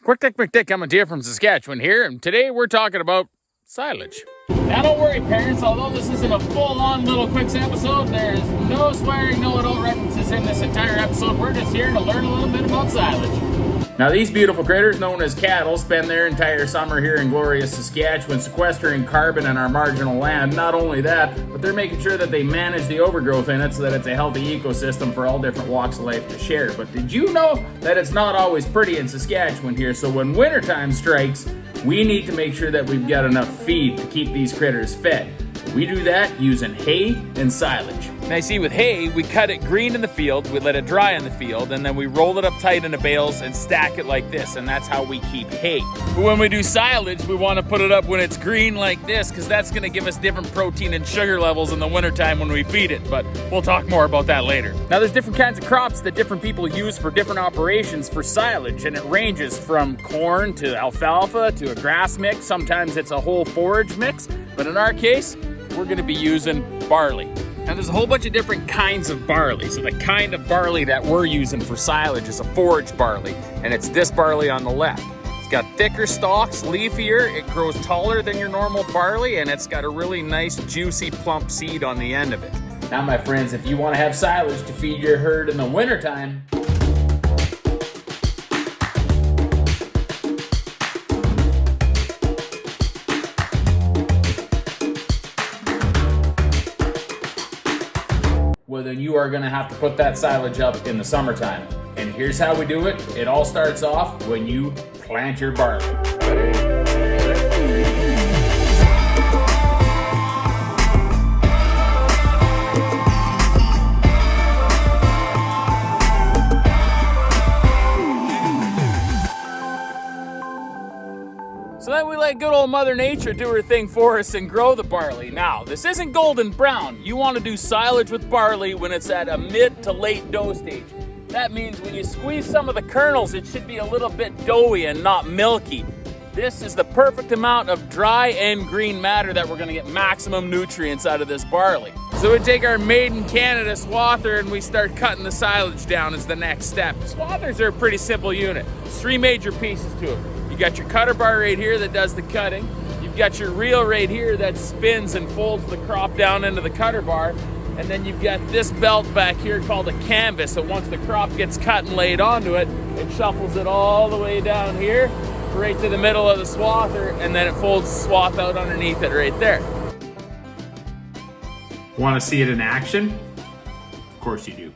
Quick Dick McDick coming to you from Saskatchewan here, and today we're talking about silage. Now don't worry parents, although this isn't a full-on Little Quicks episode, there's no swearing, no adult references in this entire episode. We're just here to learn a little bit about silage. Now these beautiful critters, known as cattle, spend their entire summer here in glorious Saskatchewan sequestering carbon in our marginal land. Not only that, but they're making sure that they manage the overgrowth in it so that it's a healthy ecosystem for all different walks of life to share. But did you know that it's not always pretty in Saskatchewan here? So when wintertime strikes, we need to make sure that we've got enough feed to keep these critters fed. We do that using hay and silage. Now you see, with hay, we cut it green in the field, we let it dry in the field, and then we roll it up tight into bales and stack it like this, and that's how we keep hay. But when we do silage, we want to put it up when it's green like this, because that's going to give us different protein and sugar levels in the wintertime when we feed it, but we'll talk more about that later. Now there's different kinds of crops that different people use for different operations for silage, and it ranges from corn to alfalfa to a grass mix. Sometimes it's a whole forage mix, but in our case, we're going to be using barley. Now there's a whole bunch of different kinds of barley. So the kind of barley that we're using for silage is a forage barley, and it's this barley on the left. It's got thicker stalks, leafier, it grows taller than your normal barley, and it's got a really nice, juicy, plump seed on the end of it. Now my friends, if you want to have silage to feed your herd in the wintertime, well, then you are going to have to put that silage up in the summertime. And here's how we do it. It all starts off when you plant your barley. So then we let good old Mother Nature do her thing for us and grow the barley. Now, this isn't golden brown. You want to do silage with barley when it's at a mid to late dough stage. That means when you squeeze some of the kernels, it should be a little bit doughy and not milky. This is the perfect amount of dry and green matter that we're going to get maximum nutrients out of this barley. So we take our made in Canada swather and we start cutting the silage down as the next step. Swathers are a pretty simple unit. There's three major pieces to it. You got your cutter bar right here that does the cutting. You've got your reel right here that spins and folds the crop down into the cutter bar. And then you've got this belt back here called a canvas. So once the crop gets cut and laid onto it, it shuffles it all the way down here, right to the middle of the swather, and then it folds the swath out underneath it right there. Want to see it in action? Of course you do.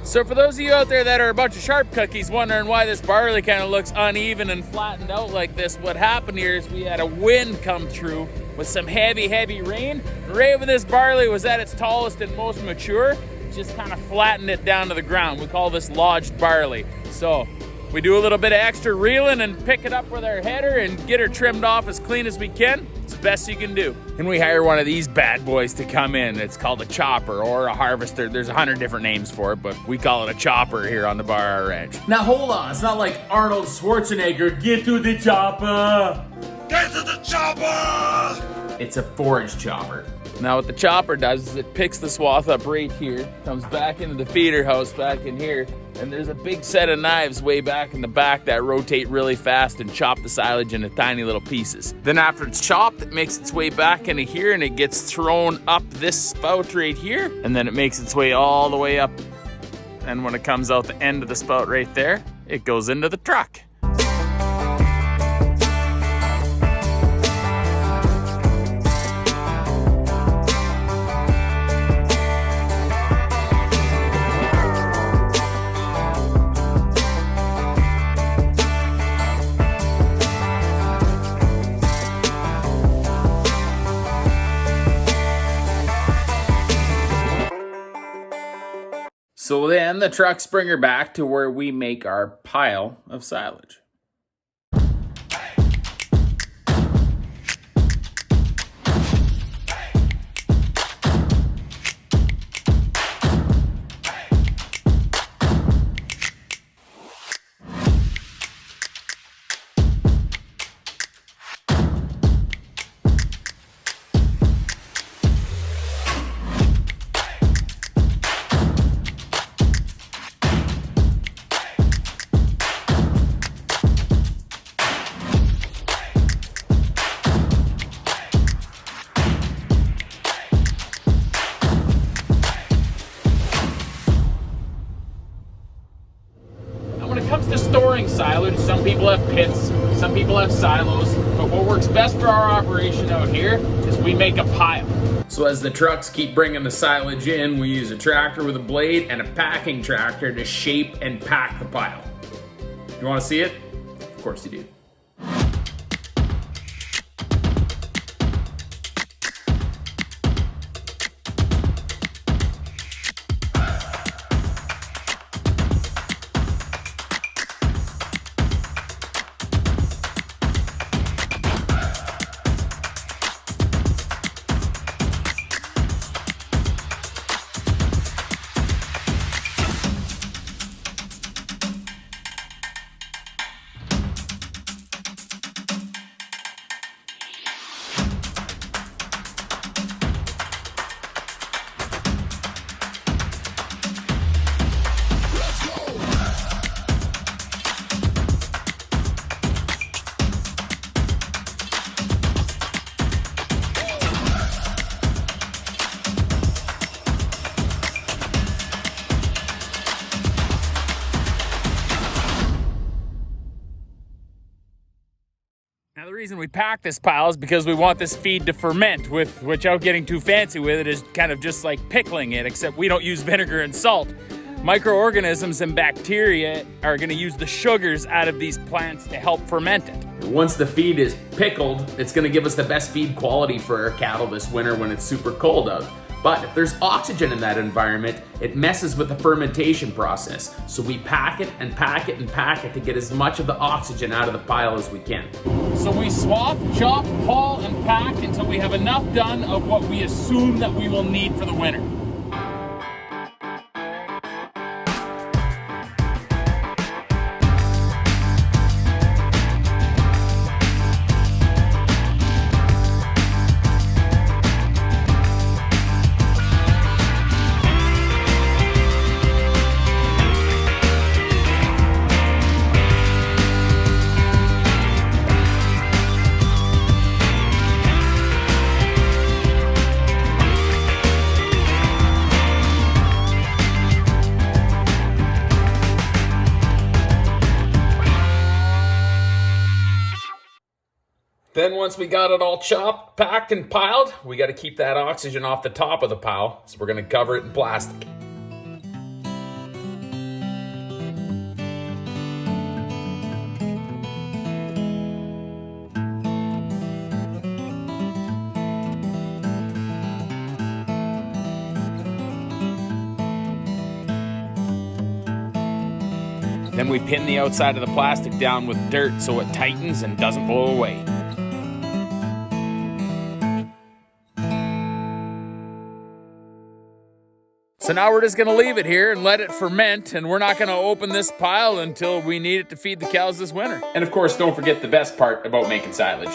So for those of you out there that are a bunch of sharp cookies wondering why this barley kind of looks uneven and flattened out like this, what happened here is we had a wind come through with some heavy rain. Right when this barley was at its tallest and most mature, it just kind of flattened it down to the ground. We call this lodged barley. So we do a little bit of extra reeling and pick it up with our header and get her trimmed off as clean as we can. It's the best you can do. And we hire one of these bad boys to come in. It's called a chopper or a harvester. There's 100 different names for it, but we call it a chopper here on the Bar Ranch. Now hold on, it's not like Arnold Schwarzenegger, get to the chopper. Get to the chopper! It's a forage chopper. Now what the chopper does is it picks the swath up right here, comes back into the feeder house back in here, and there's a big set of knives way back in the back that rotate really fast and chop the silage into tiny little pieces. Then after it's chopped, it makes its way back into here and it gets thrown up this spout right here, and then it makes its way all the way up. And when it comes out the end of the spout right there, it goes into the truck. So then the trucks bring her back to where we make our pile of silage. When it comes to storing silage, some people have pits, some people have silos, but what works best for our operation out here is we make a pile. So as the trucks keep bringing the silage in, we use a tractor with a blade and a packing tractor to shape and pack the pile. You want to see it? Of course you do. Now the reason we pack this pile is because we want this feed to ferment, without getting too fancy with it, is kind of just like pickling it, except we don't use vinegar and salt. Microorganisms and bacteria are going to use the sugars out of these plants to help ferment it. Once the feed is pickled, it's going to give us the best feed quality for our cattle this winter when it's super cold out. But if there's oxygen in that environment, it messes with the fermentation process. So we pack it and pack it and pack it to get as much of the oxygen out of the pile as we can. So we swap, chop, haul, and pack until we have enough done of what we assume that we will need for the winter. Then once we got it all chopped, packed, and piled, we got to keep that oxygen off the top of the pile, so we're going to cover it in plastic. Then we pin the outside of the plastic down with dirt so it tightens and doesn't blow away. So now we're just going to leave it here and let it ferment, and we're not going to open this pile until we need it to feed the cows this winter. And of course, don't forget the best part about making silage.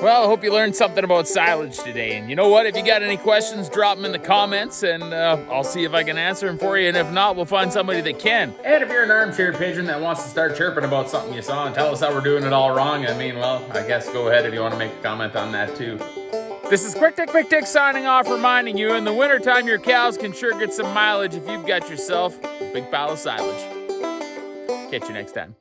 Well, I hope you learned something about silage today. And you know what? If you got any questions, drop them in the comments, and I'll see if I can answer them for you. And if not, we'll find somebody that can. And if you're an armchair pigeon that wants to start chirping about something you saw and tell us how we're doing it all wrong, I mean, well, I guess go ahead if you want to make a comment on that too. This is Quick Tick signing off, reminding you in the wintertime your cows can sure get some mileage if you've got yourself a big pile of silage. Catch you next time.